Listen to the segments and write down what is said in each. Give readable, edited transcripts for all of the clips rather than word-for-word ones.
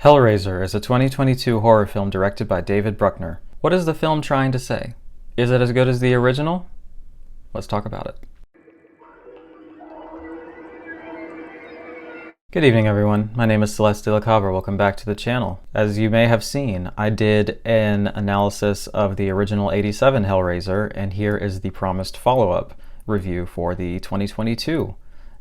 HELLRAISER is a 2022 horror film directed by David Bruckner. What is the film trying to say? Is it as good as the original? Let's talk about it. Good evening, everyone. My name is Celeste de la Cabra. Welcome back to the channel. As you may have seen, I did an analysis of the original '87 Hellraiser, and here is the promised follow-up review for the 2022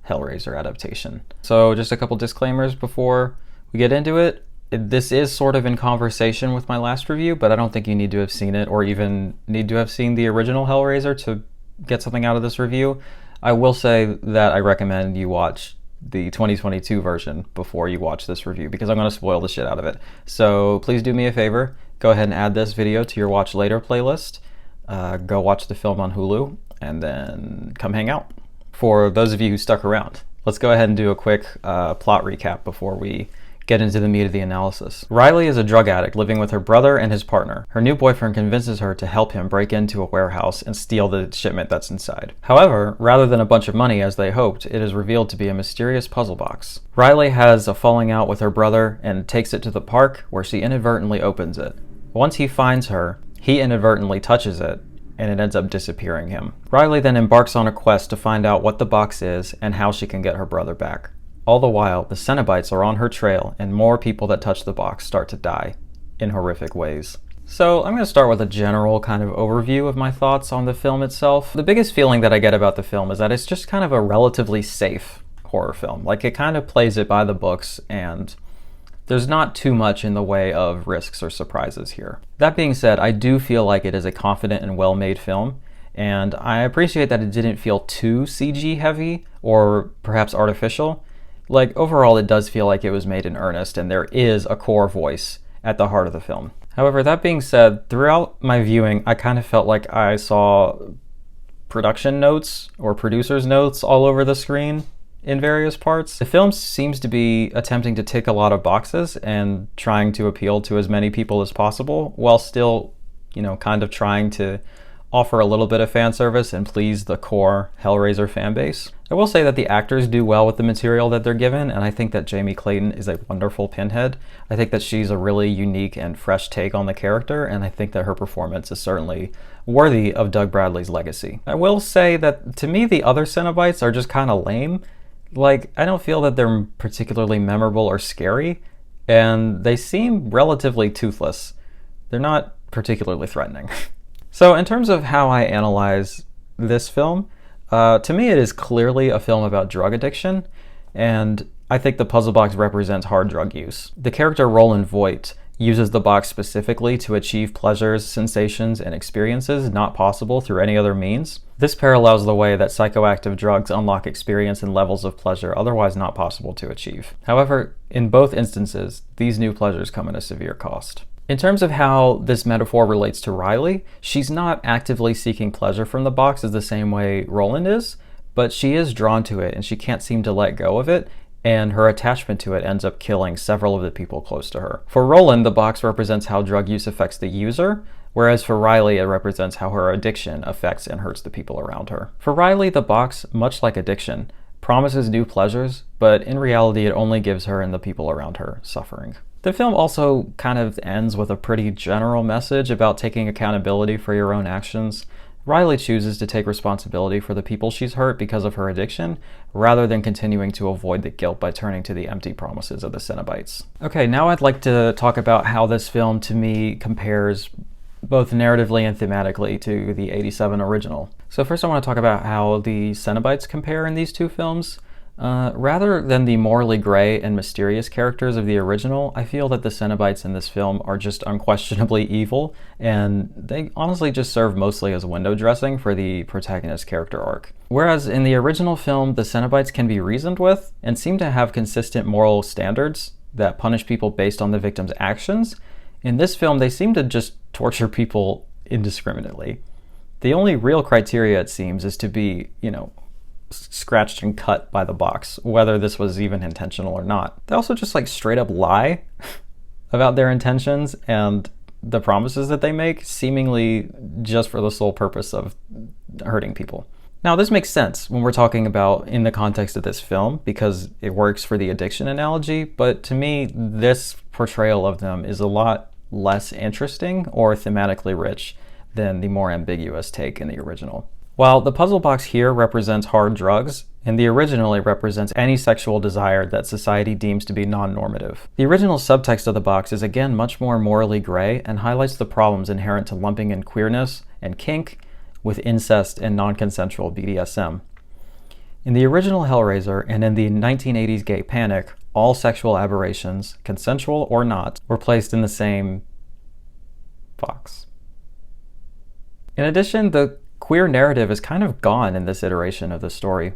Hellraiser adaptation. So just a couple disclaimers before we get into it. This is sort of in conversation with my last review, but I don't think you need to have seen it or even need to have seen the original Hellraiser to get something out of this review. I will say that I recommend you watch the 2022 version before you watch this review because I'm going to spoil the shit out of it. So please do me a favor, go ahead and add this video to your watch later playlist. Go watch the film on Hulu and then come hang out. For those of you who stuck around, let's go ahead and do a quick plot recap before we get into the meat of the analysis. Riley is a drug addict living with her brother and his partner. Her new boyfriend convinces her to help him break into a warehouse and steal the shipment that's inside. However, rather than a bunch of money as they hoped, it is revealed to be a mysterious puzzle box. Riley has a falling out with her brother and takes it to the park where she inadvertently opens it. Once he finds her, he inadvertently touches it and it ends up disappearing him. Riley then embarks on a quest to find out what the box is and how she can get her brother back. All the while, the Cenobites are on her trail and more people that touch the box start to die in horrific ways. So I'm going to start with a general kind of overview of my thoughts on the film itself. The biggest feeling that I get about the film is that it's just kind of a relatively safe horror film. Like, it kind of plays it by the books and there's not too much in the way of risks or surprises here. That being said, I do feel like it is a confident and well-made film, and I appreciate that it didn't feel too CG heavy or perhaps artificial. Like, overall, it does feel like it was made in earnest, and there is a core voice at the heart of the film. However, that being said, throughout my viewing, I kind of felt like I saw production notes or producer's notes all over the screen in various parts. The film seems to be attempting to tick a lot of boxes and trying to appeal to as many people as possible, while still, kind of trying to offer a little bit of fan service and please the core Hellraiser fan base. I will say that the actors do well with the material that they're given, and I think that Jamie Clayton is a wonderful Pinhead. I think that she's a really unique and fresh take on the character, and I think that her performance is certainly worthy of Doug Bradley's legacy. I will say that to me the other Cenobites are just kind of lame. Like, I don't feel that they're particularly memorable or scary, and they seem relatively toothless. They're not particularly threatening. So in terms of how I analyze this film, to me it is clearly a film about drug addiction, and I think the puzzle box represents hard drug use. The character Roland Voight uses the box specifically to achieve pleasures, sensations, and experiences not possible through any other means. This parallels the way that psychoactive drugs unlock experience and levels of pleasure otherwise not possible to achieve. However, in both instances, these new pleasures come at a severe cost. In terms of how this metaphor relates to Riley, she's not actively seeking pleasure from the box as the same way Roland is, but she is drawn to it and she can't seem to let go of it, and her attachment to it ends up killing several of the people close to her. For Roland, the box represents how drug use affects the user, whereas for Riley, it represents how her addiction affects and hurts the people around her. For Riley, the box, much like addiction, promises new pleasures, but in reality, it only gives her and the people around her suffering. The film also kind of ends with a pretty general message about taking accountability for your own actions. Riley chooses to take responsibility for the people she's hurt because of her addiction, rather than continuing to avoid the guilt by turning to the empty promises of the Cenobites. Okay, now I'd like to talk about how this film to me compares both narratively and thematically to the '87 original. So first I want to talk about how the Cenobites compare in these two films. Rather than the morally gray and mysterious characters of the original, I feel that the Cenobites in this film are just unquestionably evil, and they honestly just serve mostly as window dressing for the protagonist's character arc. Whereas in the original film, the Cenobites can be reasoned with and seem to have consistent moral standards that punish people based on the victim's actions, in this film they seem to just torture people indiscriminately. The only real criteria, it seems, is to be, scratched and cut by the box, whether this was even intentional or not. They also just straight up lie about their intentions and the promises that they make, seemingly just for the sole purpose of hurting people. Now, this makes sense when we're talking about in the context of this film because it works for the addiction analogy, but to me, this portrayal of them is a lot less interesting or thematically rich than the more ambiguous take in the original. While the puzzle box here represents hard drugs, in the original it represents any sexual desire that society deems to be non-normative. The original subtext of the box is again much more morally gray and highlights the problems inherent to lumping in queerness and kink with incest and non-consensual BDSM. In the original Hellraiser and in the 1980s gay panic, all sexual aberrations, consensual or not, were placed in the same box. In addition, the queer narrative is kind of gone in this iteration of the story.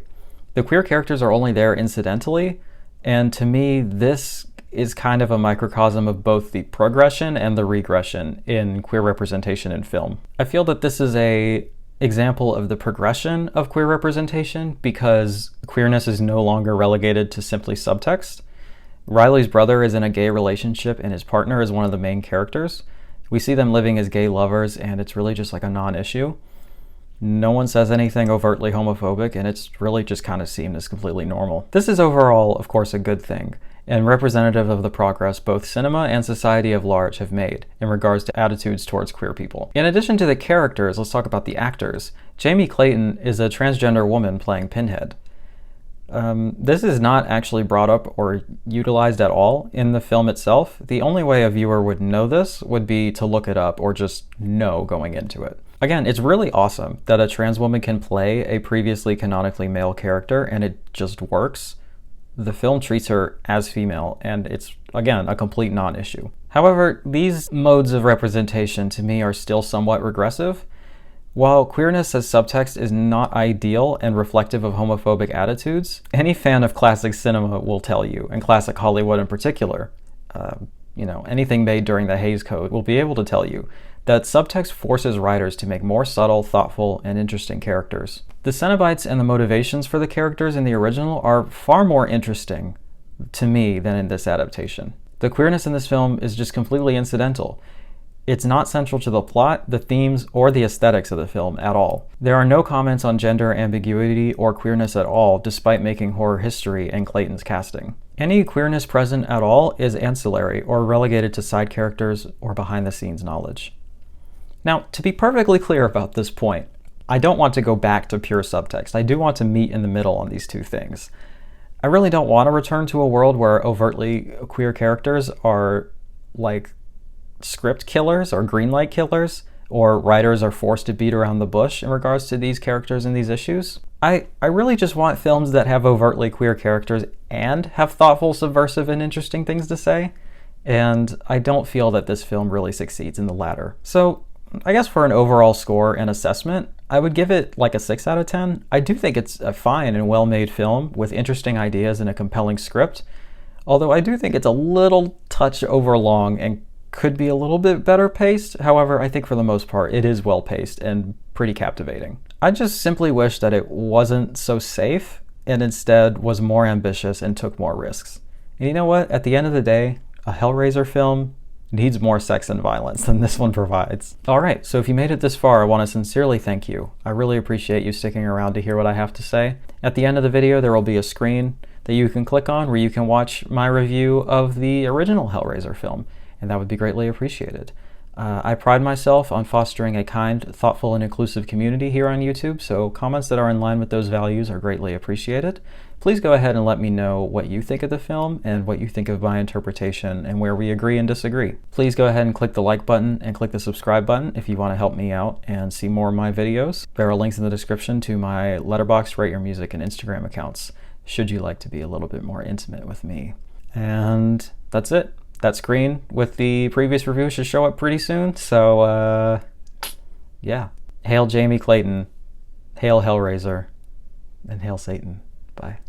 The queer characters are only there incidentally, and to me, this is kind of a microcosm of both the progression and the regression in queer representation in film. I feel that this is an example of the progression of queer representation because queerness is no longer relegated to simply subtext. Riley's brother is in a gay relationship and his partner is one of the main characters. We see them living as gay lovers and it's really just like a non-issue. No one says anything overtly homophobic, and it's really just kind of seen as completely normal. This is overall, of course, a good thing, and representative of the progress both cinema and society at large have made in regards to attitudes towards queer people. In addition to the characters, let's talk about the actors. Jamie Clayton is a transgender woman playing Pinhead. This is not actually brought up or utilized at all in the film itself. The only way a viewer would know this would be to look it up or just know going into it. Again, it's really awesome that a trans woman can play a previously canonically male character and it just works. The film treats her as female and it's, again, a complete non-issue. However, these modes of representation to me are still somewhat regressive. While queerness as subtext is not ideal and reflective of homophobic attitudes, any fan of classic cinema will tell you, and classic Hollywood in particular, anything made during the Hays Code will be able to tell you that subtext forces writers to make more subtle, thoughtful, and interesting characters. The Cenobites and the motivations for the characters in the original are far more interesting to me than in this adaptation. The queerness in this film is just completely incidental. It's not central to the plot, the themes, or the aesthetics of the film at all. There are no comments on gender ambiguity or queerness at all, despite making horror history in Clayton's casting. Any queerness present at all is ancillary or relegated to side characters or behind-the-scenes knowledge. Now, to be perfectly clear about this point, I don't want to go back to pure subtext. I do want to meet in the middle on these two things. I really don't want to return to a world where overtly queer characters are like script killers or greenlight killers, or writers are forced to beat around the bush in regards to these characters and these issues. I really just want films that have overtly queer characters and have thoughtful, subversive, and interesting things to say, and I don't feel that this film really succeeds in the latter. So I guess for an overall score and assessment, I would give it like a 6 out of 10. I do think it's a fine and well-made film with interesting ideas and a compelling script, although I do think it's a little touch overlong and could be a little bit better paced. However, I think for the most part, it is well paced and pretty captivating. I just simply wish that it wasn't so safe and instead was more ambitious and took more risks. And you know what? At the end of the day, a Hellraiser film needs more sex and violence than this one provides. Alright, so if you made it this far, I want to sincerely thank you. I really appreciate you sticking around to hear what I have to say. At the end of the video, there will be a screen that you can click on where you can watch my review of the original Hellraiser film, and that would be greatly appreciated. I pride myself on fostering a kind, thoughtful, and inclusive community here on YouTube, so comments that are in line with those values are greatly appreciated. Please go ahead and let me know what you think of the film and what you think of my interpretation and where we agree and disagree. Please go ahead and click the like button and click the subscribe button if you want to help me out and see more of my videos. There are links in the description to my Letterboxd, Rate Your Music, and Instagram accounts, should you like to be a little bit more intimate with me. And that's it. That screen with the previous review should show up pretty soon, so yeah. Hail Jamie Clayton, hail Hellraiser, and hail Satan. Bye.